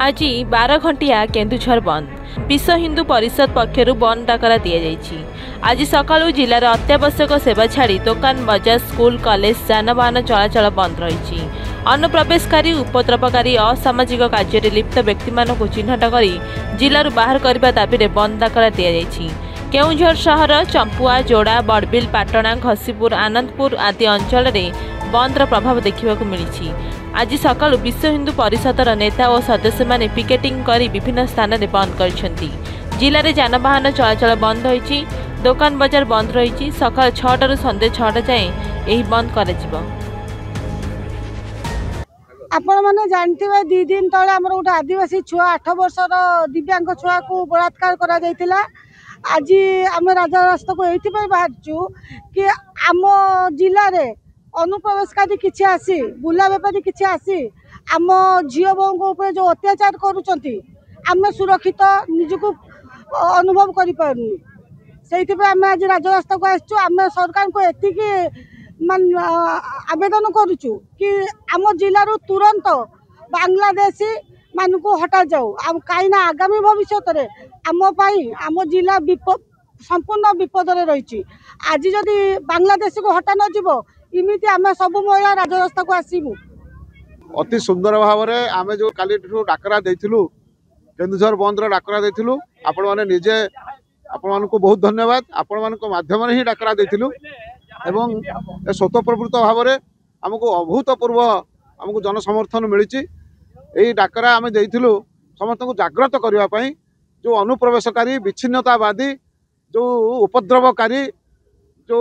आज 12 घंटिया केन्दुझर बंद। विश्व हिंदू परिषद पक्षर बंद डाकरा दि आज सकाळू जिलार अत्यावश्यक सेवा छाड़ी दुकान बजार स्कूल कॉलेज जानवाहन चलाचल बंद रही। अनुप्रवेशकारी उपद्रवकारी असामाजिक कार्य लिप्त व्यक्ति चिन्हट कर जिलूर बाहर करने दाबी में बंद डाकरा दि केउंझर सहर चंपुआ जोड़ा बड़बिल पाटणा घसीपुर आनंदपुर आदि अंचल बंदर प्रभाव देखा मिली। आज सकाळू विश्व हिंदू परिषदर नेता और सदस्य माने पिकेटिंग करी विभिन्न स्थान में बंद करछंती। जिले में जानवाहन चलाचल बंद होईची, दुकान बजार बंद रही। सकाळ 6 संध्या 6 जाए यही बंद कर। आपण मैंने जानते 2 दिन तले आमर गोटे आदिवासी छुआ 8 वर्षर दिव्यांग छुआ को बलात्कार करा जायतिला। आज आम राजरास्ता को ये बाहरचु कि आम जिले में अनुप्रवेशकारी किसी आसी बुला बेपारी किसी आसी आम झील बों जो अत्याचार करुँच सुरक्षित निजक अनुभव करें। आम आज राजरास्ता को आम सरकार को एति मान आवेदन करुचु कि आम जिलूर तुरंत बांग्लादेशी मान को हटा जाऊ कहीं आगामी भविष्य में आम जिला संपूर्ण विपद रही। आज जदि बांग्लादेशी को हटा न इमिति आमे सब महिला राजरास्ता को आसीबु। अति सुंदर भाव में आमे जो काली डाकरा देथिलु केन्दुझर बंद डाकरा देथिलु आपण माने निजे आपण मान को बहुत धन्यवाद। आपण मान को माध्यम ही डाकरा देथिलु एवं स्वतःप्रवृत्त भाव में आमको अभूतपूर्व आमको जन समर्थन मिली। यही डाकरा आमे देथिलु समस्त को जागृत करने पाई जो अनुप्रवेशकारी विच्छिन्नतावादी जो उपद्रवकारी जो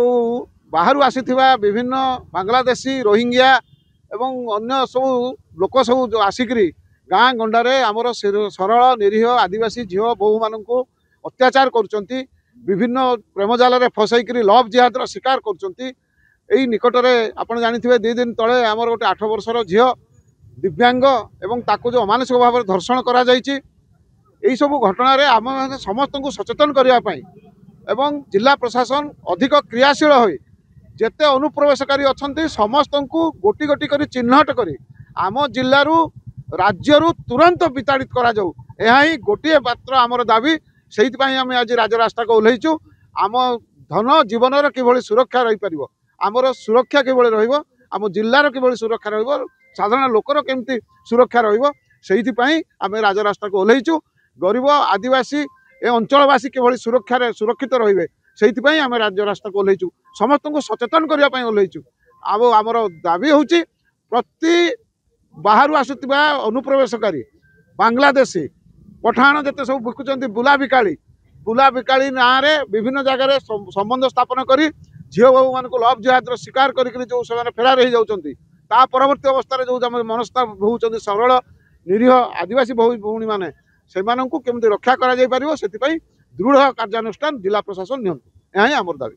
बाहर आसीथिबा विभिन्न बांग्लादेशी रोहिंग्या एवं अन्य सब लोक सब जो आसिकी गाँ गंडारे आमर सरल निरीह आदिवासी झील बहु मान अत्याचार करुँच विभिन्न प्रेमजाल फसैक लव जिहादर शिकार करुँच। निकटरे आपड़ जानी 2 दिन तले आमर गोटे 8 वर्षर झील दिव्यांग एवं ताकू जो अमानसिक भाव में धर्षण करा जायछि। सब घटना आम समस्त को सचेतन करने एवं जिला प्रशासन अधिक क्रियाशील हो जेते अनुप्रवेशकारी अच्छा समस्त को गोटी गोटी कर चिन्हट कर आम जिलू राज्यरू तुरंत विताड़ित करा जाऊ। यह ही गोटे मात्र आमर दाबी। से आम आज राजरास्ता को ओह्लैचु आम धन जीवन कि सुरक्षा रही पार आमर सुरक्षा किभଳି रहिबो आम जिल्लार किभଳି सुरक्षा रहिबो साधारण लोकर केमती सुरक्षा रहिबो सेहिति आम राजरास्ता को ओह्लैचु। गरीब आदिवासी ए अंचलवासी किभଳି सुरक्षित रहिबे सेहिति आम राजरास्ता को ओह्लैचु समस्त को सचेतन करने ओह्लैचु। आमर दाबी हूँ प्रति बाहर आसुवा अनुप्रवेशकारी बांग्लादेशी पठाण जिते सब बिकुंट बुला बिकाली ना विभिन्न जगह संबंध स्थापन कर झील बहु मान लव जिहाद शिकार कर जो फेरार हो जाती परवर्ती अवस्था जो मनस्ता होती सरल निरीह आदिवासी भौणी मैंने से केमती रक्षा कर दृढ़ कार्यानुष्ठान जिला प्रशासन नि यही आमर दाबी।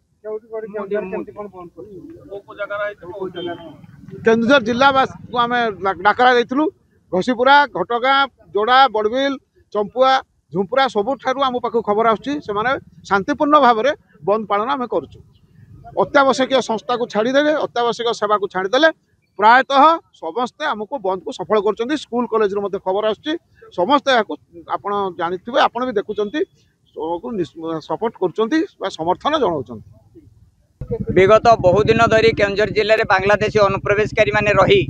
केन्दुझर जिलावासी को आम डाकरा देथिलु घसीपुरा घटगाँ जोड़ा बड़बिल चंपुआ झुंपुरा सबुठारू आम पाख खबर आसुची शांतिपूर्ण भाव में बंद पालन आम करुचु। अत्यावश्यक संस्था को छाड़देले अत्यावश्यक सेवा को छाड़देले प्रायतः समस्ते आमको बंद को सफल कर स्कूल कॉलेज खबर आसुची समस्ते आप जानी आप भी देखुं सपोर्ट कर समर्थन जनाऊँ। विगत बहुदिन धरी केन्दुझर जिले में बांग्लादेशी अनुप्रवेशकारी माने रही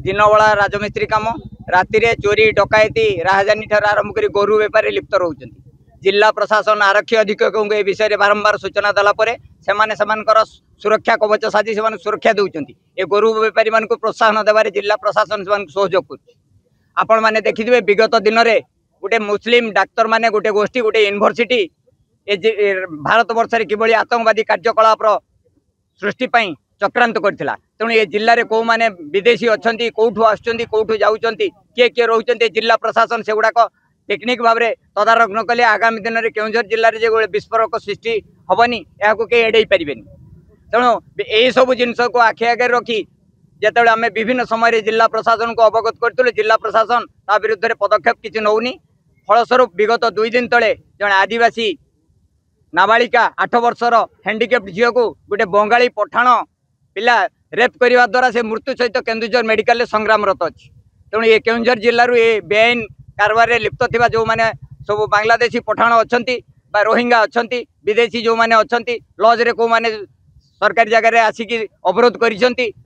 दिन बेला राजमिस्त्री काम राति चोरी डकायती राहजानी ठार आरंभ कर गोरु बेपारी लिप्त रोचंती। जिला प्रशासन आरक्षी अधीक्षकों ए विषय बारंबार सूचना देलापर से सुरक्षा कवच साजी से सुरक्षा देउचंती। ए गोरु बेपारी मान प्रोत्साहन देवारे जिला प्रशासन से सहयोग कर। आपण मैंने देखिए विगत दिन में गोटे मुस्लिम डाक्तर माने गोटे गोष्ठी गोटे यूनिवर्सिटी भारत वर्ष किभଳି आतंकवादी कार्यकलाप सृष्टि चक्रांत करथिला। तेणु ये जिले में कौ माने विदेशी अच्छा कौठू आसुचंती कौठू जाउचंती किए किए रोचंती जिला प्रशासन से गुड़ाक टेक्निक भाव में तदारख न कले आगामी दिन में केन्दुझर जिले में जो विस्फोरक सृष्टि हेनी या कई एड़े पारे। तेणु यही सब जिनस को आखि आगे रखी जिते आम विभिन्न समय जिला प्रशासन को अवगत करूँ जिला प्रशासन ता विरुद्ध में पदक्षेप किसी नौनी। फलस्वरूप विगत 2 दिन तले जड़े आदिवासी नाबालिका 8 वर्षर हैंडिकेप्ड झील को गोटे बंगाली पठाण पिला रेप करने द्वारा से मृत्यु सहित केन्दुझर मेडिकल संग्रामरत अच्छी। तेणु ये केन्दुझर जिलूर ये बेआईन कारबार लिप्त थिबा जो माने सब बांग्लादेशी पठाण अच्छा बा रोहिंगा अच्छा विदेशी जो माने अच्छा लज रे को माने सरकारी जगह रे आसिक अवरोध कर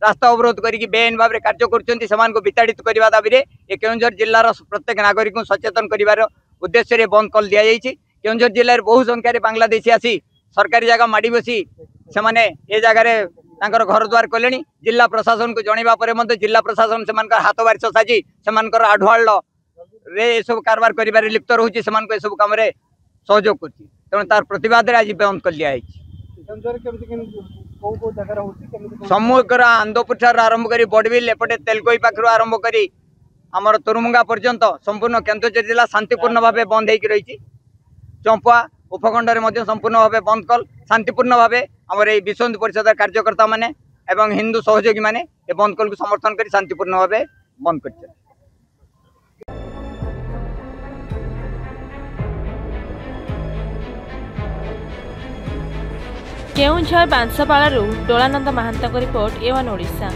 रास्ता अवरोध करके बेआईन भाव में कार्य कर विताड़ित करने दाबी ये केउंझर जिलार प्रत्येक नागरिक सचेतन कर उद्देश्य बंद कल दि जाइए। केउंझर जिले में बहु संख्यार बांग्लादेशी आसी सरकारी जगह माड़ी बसी से जगह घर द्वार कले जिला प्रशासन को जनवा पर जिला प्रशासन से हाथ बारिश साजी से आढ़ुआल सब कारबार कर लिप्त रोचे सब कम सहयोग कर तार प्रतिवाद आज बंद कर दिया समग्र आंदोपुर ठार आरंभ कर बड़बिल एपटे तेलकोई पाखर आरंभ कर आमर तुरुमुंगा पर्यंत संपूर्ण केन्दुझर जिला शांतिपूर्ण भाव बंद हो रही। चंपुआ उपखंड में संपूर्ण भाव बंद कल शांतिपूर्ण भाव आमर ये विश्व हिंदू परिषद कार्यकर्ता माने एवं हिंदू सहयोगी माने ये बंद कल को समर्थन कर शांतिपूर्ण भाव बंद कर। केउंझर बांसपाड़ू डोलानंद महांत रिपोर्ट A1 ओडिशा।